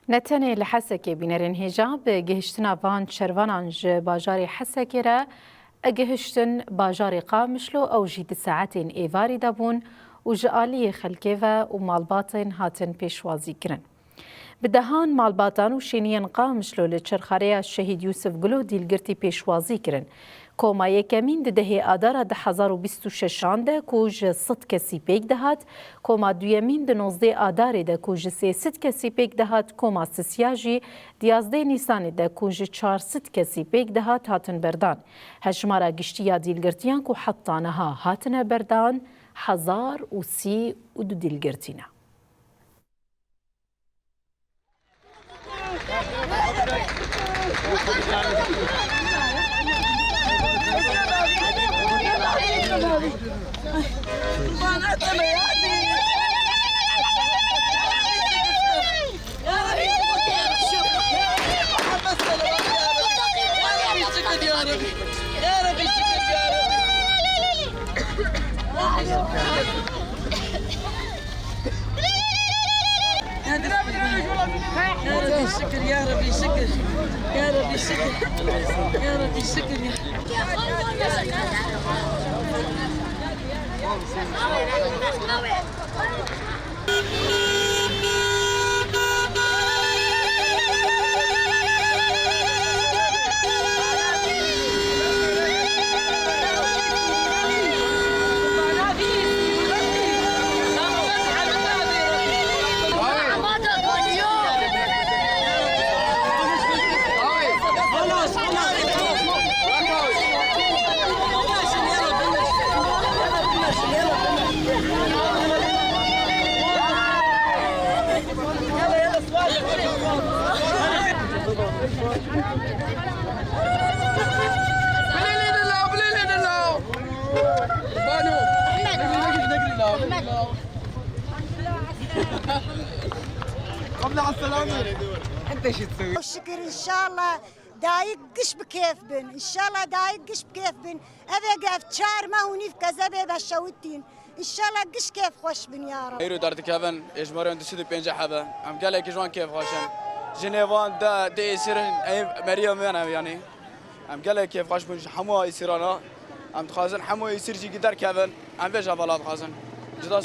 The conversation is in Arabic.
نتنه لحسكه بینرین هجاب گهشتنا وان شروانان ج باجار حسکه را اگهشتن باجار قامشلو او جید ساعتین ایواری دابون و جعالی خلکه و مالباتین هاتن پیشوازی کرن. بدهان مالباتان و شینین قامشلو لچرخاره شهید یوسف گلو دیلگرتی پیشوازی کرن. کومایه کمین دهه آدار 2026 ده کوج 100 کسی پیک دهات، کوما دویمین ده 19 آدار ده کوج 300 کسی پیک دهات، کوما سسیاجی 11 نیسان ده کوج 400 کسی پیک دهات هاتن بردان. هجمارا گشتیا دیلگرتیان کو حطانها هاتن بردان 1032 دیلگرتینا. شكر يا ربي شكر يا ربي شكر يا ربي شكر قبل على السلامة انت شو تسوي؟ الشكر ان شاء الله دايق قش بكيف بن ان شاء الله دايق قش بكيف بن ابي قاف شار ما هو نيف كذا بشوتين ان شاء الله قش كيف خوش بن يا رب ايرو دارت كافن اجمارون دسيدو بينجا حبا ام قال لك جوان كيف خوشن جنيفان دا يصيرن اي مريم انا يعني ام قال لك كيف خوش بن حمو يصيرانا ام تخازن حمو يصير جي قدر كافن ام بيجا بلاد خازن جدا